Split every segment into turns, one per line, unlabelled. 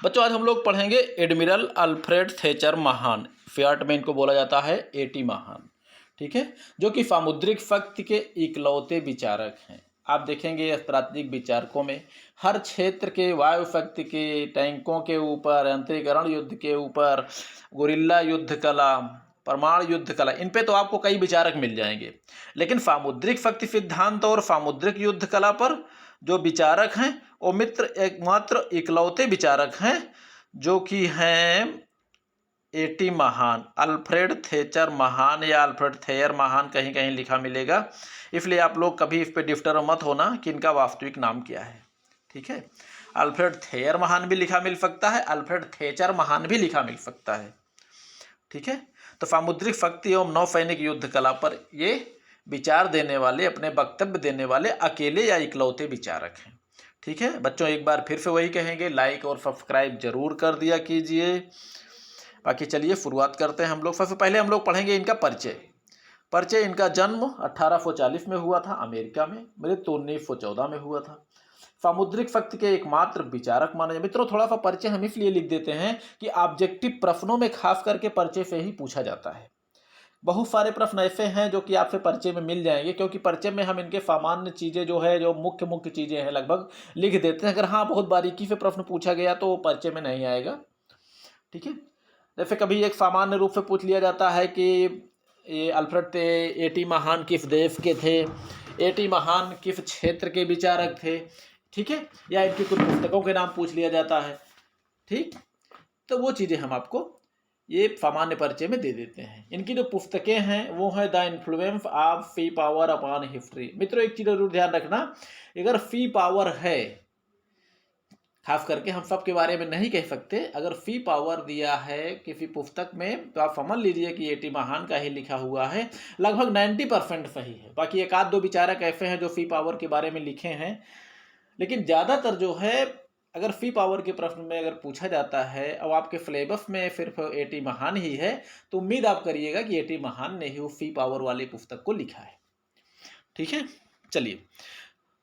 बच्चों आज हम लोग पढ़ेंगे एडमिरल अल्फ्रेड थेचर महान, फ्याट में इनको बोला जाता है एटी महान, ठीक है, जो कि सामुद्रिक शक्ति के इकलौते विचारक हैं। आप देखेंगे प्राथमिक विचारकों में हर क्षेत्र के वायु शक्ति के, टैंकों के ऊपर, अंतरीकरण युद्ध के ऊपर, गुरिल्ला युद्ध कला, परमाणु युद्ध कला, इन पे तो आपको कई विचारक मिल जाएंगे। लेकिन सामुद्रिक शक्ति सिद्धांत और सामुद्रिक युद्ध कला पर जो विचारक हैं वो मित्र एकमात्र इकलौते विचारक हैं जो कि हैं एटी महान, अल्फ्रेड थेचर महान या अल्फ्रेड थेयर महान कहीं कहीं लिखा मिलेगा, इसलिए आप लोग कभी इस पे डिफ्टर मत होना कि इनका वास्तविक नाम क्या है, ठीक है। अल्फ्रेड थेयर महान भी लिखा मिल सकता है, अल्फ्रेड थेचर महान भी लिखा मिल सकता है, ठीक है। तो सामुद्रिक शक्ति एवं नौसैनिक युद्ध कला पर ये विचार देने वाले, अपने वक्तव्य देने वाले अकेले या इकलौते विचारक हैं, ठीक है। बच्चों एक बार फिर से वही कहेंगे, लाइक और सब्सक्राइब जरूर कर दिया कीजिए। बाकी चलिए शुरुआत करते हैं हम लोग। सबसे पहले हम लोग पढ़ेंगे इनका परिचय। इनका जन्म 1840 में हुआ था अमेरिका में, मृत्यु 1914 में हुआ था। सामुद्रिक शक्ति के एकमात्र विचारक माने। मित्रों थोड़ा सा परिचय हम इसलिए लिख देते हैं कि ऑब्जेक्टिव प्रश्नों में खास करके परिचय से ही पूछा जाता है। बहुत सारे प्रश्न ऐसे हैं जो कि आपसे परिचय में मिल जाएंगे, क्योंकि परिचय में हम इनके सामान्य चीज़ें जो है, जो मुख्य चीज़ें हैं लगभग लिख देते हैं। अगर हाँ बहुत बारीकी से प्रश्न पूछा गया तो परिचय में नहीं आएगा, ठीक है। जैसे कभी एक सामान्य रूप से पूछ लिया जाता है कि ये अल्फ्रेड एटी महान किस देश के थे, एटी महान किस क्षेत्र के विचारक थे, ठीक है, या इनकी कुछ पुस्तकों के नाम पूछ लिया जाता है, ठीक। तो वो चीज़ें हम आपको ये सामान्य परिचय में दे देते हैं। इनकी जो पुस्तकें हैं वो है the influence of sea power upon history. मित्रों एक चीज़ जरूर ध्यान रखना, अगर सी पावर है, खास करके हम सब के बारे में नहीं कह सकते, अगर फी पावर दिया है किसी पुस्तक में तो आप समझ लीजिए कि एटी महान का ही लिखा हुआ है। लगभग 90% सही है। बाकी एक आध दो विचारक ऐसे हैं जो फी पावर के बारे में लिखे हैं, लेकिन ज़्यादातर जो है अगर फी पावर के प्रश्न में अगर पूछा जाता है और आपके सिलेबस में सिर्फ एटी महान ही है तो उम्मीद आप करिएगा कि एटी महान ने ही वो फी पावर वाली पुस्तक को लिखा है, ठीक है। चलिए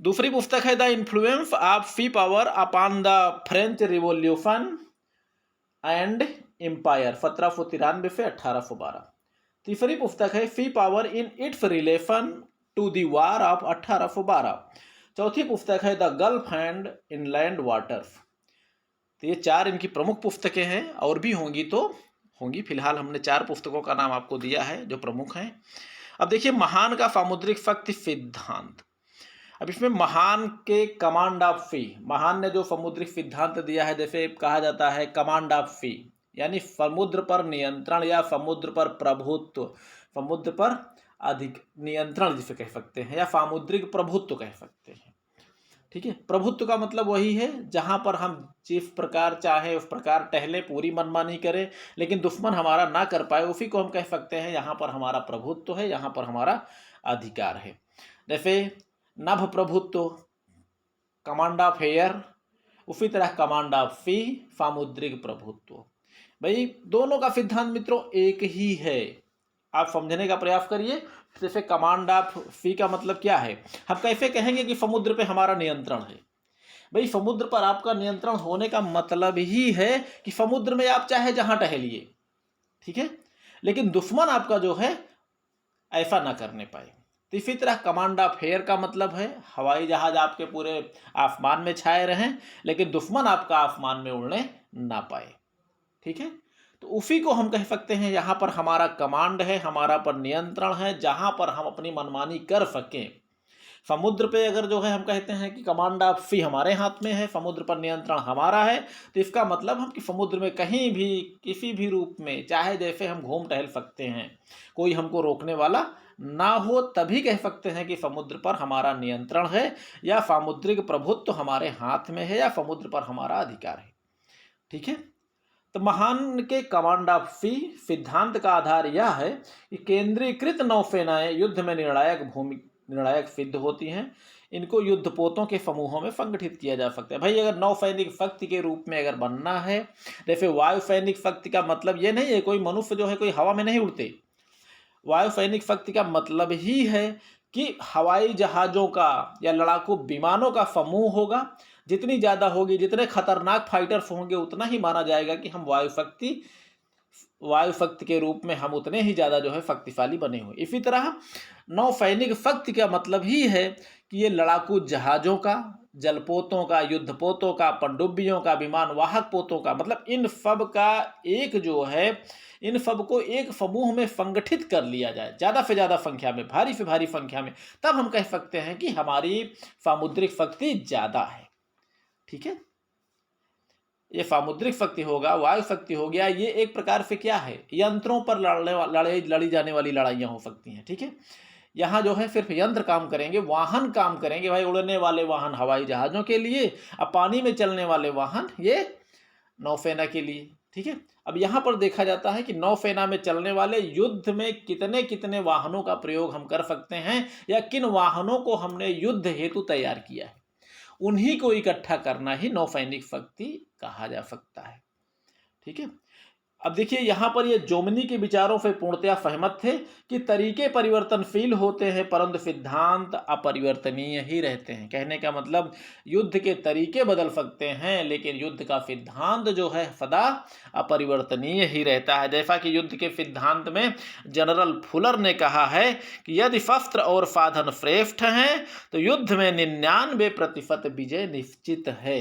दूसरी पुस्तक है the influence of sea power upon the French Revolution and Empire 1793 से 1812। तीसरी पुस्तक है sea power in its relation to the war of 1812। चौथी पुस्तक है the Gulf and inland waters. तो ये चार इनकी प्रमुख पुस्तकें हैं, और भी होंगी तो होंगी, फिलहाल हमने चार पुस्तकों का नाम आपको दिया है जो प्रमुख हैं। अब देखिए महान का सामुद्रिक शक्ति सिद्धांत। अब इसमें महान के कमांड ऑफ सी, महान ने जो समुद्रिक सिद्धांत दिया है, जैसे कहा जाता है कमांड ऑफ सी, यानी समुद्र पर नियंत्रण या समुद्र पर प्रभुत्व, समुद्र पर अधिक नियंत्रण जिसे कह सकते हैं, या सामुद्रिक प्रभुत्व कह सकते हैं, ठीक है। प्रभुत्व का मतलब वही है जहां पर हम जिस प्रकार चाहे उस प्रकार टहले, पूरी मनमानी करें, लेकिन दुश्मन हमारा ना कर पाए, उसी को हम कह सकते हैं यहाँ पर हमारा प्रभुत्व है, यहाँ पर हमारा अधिकार है। जैसे नभ प्रभुत्व कमांड ऑफ एयर, उसी तरह कमांड ऑफ सी सामुद्रिक प्रभुत्व। भाई दोनों का सिद्धांत मित्रों एक ही है, आप समझने का प्रयास करिए। जैसे कमांड ऑफ सी का मतलब क्या है, हम कैसे कहेंगे कि समुद्र पे हमारा नियंत्रण है। भाई समुद्र पर आपका नियंत्रण होने का मतलब ही है कि समुद्र में आप चाहे जहां टहलिए, ठीक है, लेकिन दुश्मन आपका जो है ऐसा ना करने पाए। तो इसी तरह कमांड ऑफ एयर का मतलब है हवाई जहाज आपके पूरे आसमान में छाए रहें, लेकिन दुश्मन आपका आसमान में उड़ने ना पाए, ठीक है। तो उसी को हम कह सकते हैं यहाँ पर हमारा कमांड है, हमारा पर नियंत्रण है, जहाँ पर हम अपनी मनमानी कर सकें। समुद्र पे अगर जो है हम कहते हैं कि कमांड ऑफ सी हमारे हाथ में है, समुद्र पर नियंत्रण हमारा है, तो इसका मतलब हम कि समुद्र में कहीं भी किसी भी रूप में चाहे जैसे हम घूम टहल सकते हैं, कोई हमको रोकने वाला ना हो, तभी कह सकते हैं कि समुद्र पर हमारा नियंत्रण है, या सामुद्रिक प्रभुत्व हमारे हाथ में है, या समुद्र पर हमारा अधिकार है, ठीक है। तो महान के कमांड ऑफ सी सिद्धांत का आधार यह है कि केंद्रीकृत नौसेनाएं युद्ध में निर्णायक सिद्ध होती हैं। इनको युद्धपोतों के समूहों में संगठित किया जा सकता है। भाई अगर नौसैनिक शक्ति के रूप में अगर बनना है, जैसे वायु सैनिक शक्ति का मतलब ये नहीं है कोई मनुष्य जो है कोई हवा में नहीं उड़ते। वायु सैनिक शक्ति का मतलब ही है कि हवाई जहाज़ों का या लड़ाकू विमानों का समूह होगा, जितनी ज़्यादा होगी, जितने खतरनाक फाइटर्स होंगे, उतना ही माना जाएगा कि हम वायुशक्ति के रूप में हम उतने ही ज़्यादा जो है शक्तिशाली बने हुए। इसी तरह नौसैनिक शक्ति का मतलब ही है कि ये लड़ाकू जहाज़ों का, जलपोतों का, युद्धपोतों का, पनडुब्बियों का, विमान वाहक पोतों का, मतलब इन सब का एक जो है, इन सब को एक समूह में संगठित कर लिया जाए ज़्यादा से ज़्यादा संख्या में, भारी से भारी संख्या में, तब हम कह सकते हैं कि हमारी सामुद्रिक शक्ति ज़्यादा है। ठीक है, ये सामुद्रिक शक्ति होगा, वायु शक्ति हो गया, ये एक प्रकार से क्या है, यंत्रों पर लड़ी जाने वाली लड़ाइयाँ हो सकती हैं। ठीक है, यहाँ जो है सिर्फ यंत्र काम करेंगे, वाहन काम करेंगे भाई, उड़ने वाले वाहन हवाई जहाज़ों के लिए, अब पानी में चलने वाले वाहन ये नौसेना के लिए। ठीक है, अब यहाँ पर देखा जाता है कि नौसेना में चलने वाले युद्ध में कितने कितने वाहनों का प्रयोग हम कर सकते हैं, या किन वाहनों को हमने युद्ध हेतु तैयार किया है, उन्हीं को इकट्ठा करना ही नौसैनिक शक्ति कहा जा सकता है। ठीक है, अब देखिए यहाँ पर ये जोमनी के विचारों से पूर्णतया सहमत थे कि तरीके परिवर्तनशील होते हैं परंतु सिद्धांत अपरिवर्तनीय ही रहते हैं। कहने का मतलब युद्ध के तरीके बदल सकते हैं लेकिन युद्ध का सिद्धांत जो है सदा अपरिवर्तनीय ही रहता है। जैसा कि युद्ध के सिद्धांत में जनरल फुलर ने कहा है कि यदि शस्त्र और साधन श्रेष्ठ हैं तो युद्ध में 99% विजय निश्चित है।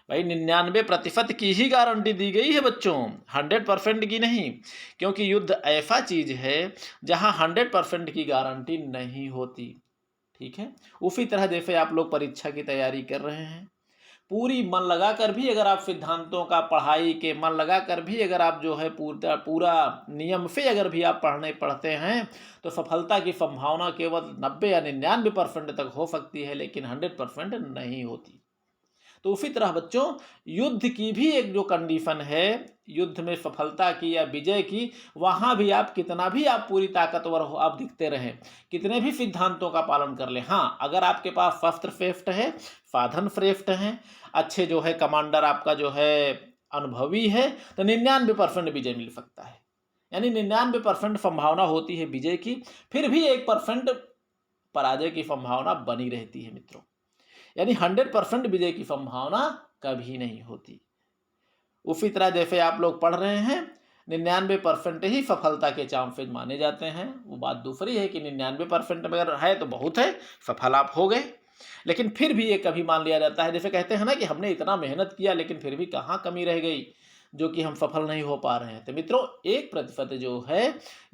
भाई 99% की ही गारंटी दी गई है बच्चों, 100% की नहीं, क्योंकि युद्ध ऐसा चीज है जहां 100% की गारंटी नहीं होती। ठीक है, उसी तरह जैसे आप लोग परीक्षा की तैयारी कर रहे हैं, पूरी मन लगा कर भी अगर आप सिद्धांतों का पढ़ाई के मन लगा कर भी अगर आप जो है पूरा पूरा नियम से अगर भी आप पढ़ते हैं तो सफलता की संभावना केवल 90 या 99% तक हो सकती है, लेकिन 100% नहीं होती। तो उसी तरह बच्चों युद्ध की भी एक जो कंडीशन है, युद्ध में सफलता की या विजय की, वहाँ भी आप कितना भी आप पूरी ताकतवर हो, आप दिखते रहें, कितने भी सिद्धांतों का पालन कर लें, हाँ अगर आपके पास शस्त्र श्रेष्ठ है, साधन श्रेष्ठ हैं, अच्छे जो है कमांडर आपका जो है अनुभवी है, तो 99% विजय मिल सकता है। यानी 99% संभावना होती है विजय की, फिर भी 1% पराजय की संभावना बनी रहती है मित्रों। यानी 100% विजय की संभावना कभी नहीं होती। उसी तरह जैसे आप लोग पढ़ रहे हैं 99% ही सफलता के चांसेस माने जाते हैं। वो बात दूसरी है कि 99% अगर है तो बहुत है, सफल आप हो गए, लेकिन फिर भी ये कभी मान लिया जाता है, जैसे कहते हैं ना कि हमने इतना मेहनत किया लेकिन फिर भी कहाँ कमी रह गई जो कि हम सफल नहीं हो पा रहे हैं। तो मित्रों 1% जो है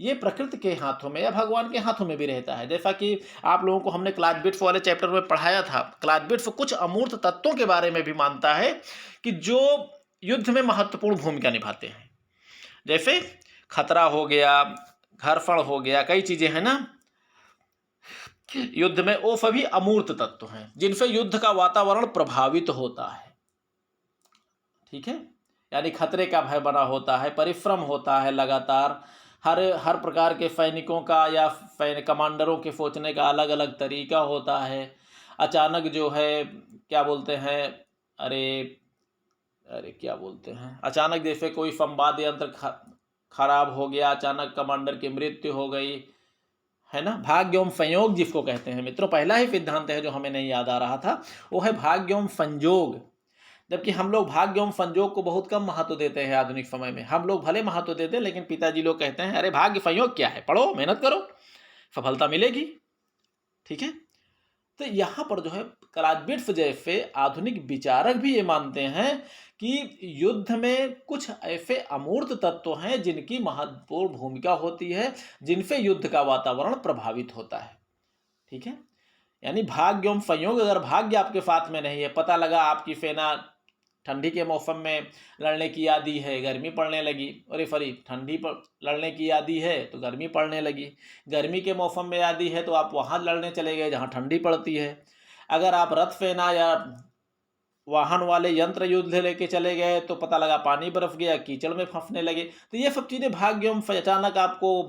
ये प्रकृति के हाथों में या भगवान के हाथों में भी रहता है। जैसा कि आप लोगों को हमने क्लासबिट्स वाले चैप्टर में पढ़ाया था, क्लासबिट्स कुछ अमूर्त तत्वों के बारे में भी मानता है कि जो युद्ध में महत्वपूर्ण भूमिका निभाते हैं। जैसे खतरा हो गया, घर्षण हो गया, कई चीजें हैं ना युद्ध में, वो सभी अमूर्त तत्व हैं जिनसे युद्ध का वातावरण प्रभावित होता है। ठीक है, यानी खतरे का भय बना होता है, परिश्रम होता है लगातार, हर प्रकार के सैनिकों का या कमांडरों के सोचने का अलग अलग तरीका होता है। अचानक जो है क्या बोलते हैं, अरे अरे क्या बोलते हैं, अचानक जैसे कोई संवाद यंत्र खराब हो गया, अचानक कमांडर की मृत्यु हो गई, है ना, भाग्य एवं संयोग जिसको कहते हैं मित्रों। पहला ही सिद्धांत है जो हमें नहीं याद आ रहा था, वो है भाग्य एवं संयोग। जबकि हम लोग भाग्य एवं संयोग को बहुत कम महत्व देते हैं आधुनिक समय में। हम लोग भले महत्व देते हैं लेकिन पिताजी लोग कहते हैं अरे भाग्य संयोग क्या है, पढ़ो मेहनत करो सफलता मिलेगी। ठीक है, तो यहाँ पर जो है क्लासबिट्स जैसे आधुनिक विचारक भी ये मानते हैं कि युद्ध में कुछ ऐसे अमूर्त तत्व हैं जिनकी महत्वपूर्ण भूमिका होती है, जिनसे युद्ध का वातावरण प्रभावित होता है। ठीक है, यानी भाग्य एवं संयोग, अगर भाग्य आपके साथ में नहीं है, पता लगा आपकी सेना ठंडी के मौसम में लड़ने की आदी है, गर्मी पड़ने लगी, अरे सॉरी ठंडी पर लड़ने की आदी है तो गर्मी पड़ने लगी, गर्मी के मौसम में आदी है तो आप वहाँ लड़ने चले गए जहाँ ठंडी पड़ती है। अगर आप रथ सेना या वाहन वाले यंत्र युद्ध लेके चले गए तो पता लगा पानी बरफ गया, कीचड़ में फंसने लगे। तो ये सब चीज़ें भाग्य एवं अचानक आपको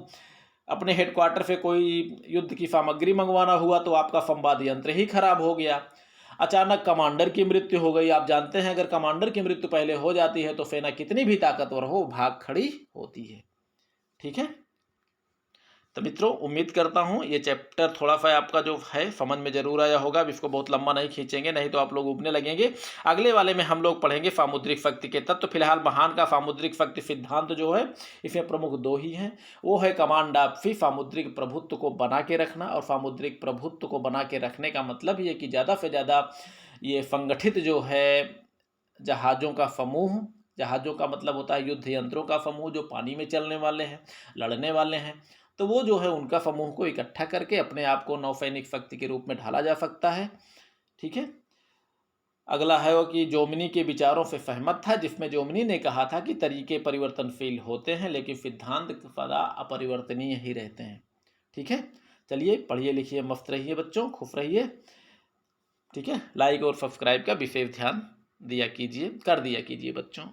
अपने हेडक्वार्टर से कोई युद्ध की सामग्री मंगवाना हुआ तो आपका संवाद यंत्र ही खराब हो गया, अचानक कमांडर की मृत्यु हो गई। आप जानते हैं अगर कमांडर की मृत्यु पहले हो जाती है तो सेना कितनी भी ताकतवर हो भाग खड़ी होती है। ठीक है, तो मित्रों उम्मीद करता हूँ ये चैप्टर थोड़ा सा आपका जो है समझ में जरूर आया होगा। अब इसको बहुत लंबा नहीं खींचेंगे, नहीं तो आप लोग उबने लगेंगे। अगले वाले में हम लोग पढ़ेंगे सामुद्रिक शक्ति के तत्व। फिलहाल महान का सामुद्रिक शक्ति सिद्धांत जो है इसमें प्रमुख दो ही हैं। वो है कमांड ऑफ सी, सामुद्रिक प्रभुत्व को बना के रखना। और सामुद्रिक प्रभुत्व को बना के रखने का मतलब ये कि ज़्यादा से ज़्यादा ये संगठित जो है जहाज़ों का समूह, जहाज़ों का मतलब होता है युद्ध यंत्रों का समूह जो पानी में चलने वाले हैं, लड़ने वाले हैं, तो वो जो है उनका समूह को इकट्ठा करके अपने आप को नौसैनिक शक्ति के रूप में ढाला जा सकता है। ठीक है। अगला है वो कि जोमिनी के विचारों से सहमत था, जिसमें जोमिनी ने कहा था कि तरीके परिवर्तनशील होते हैं लेकिन सिद्धांत सदा अपरिवर्तनीय ही रहते हैं। ठीक है। चलिए पढ़िए लिखिए, मस्त रहिए बच्चों, खुश रहिए। ठीक है। लाइक और सब्सक्राइब का विशेष ध्यान दिया कीजिए, कर दिया कीजिए बच्चों।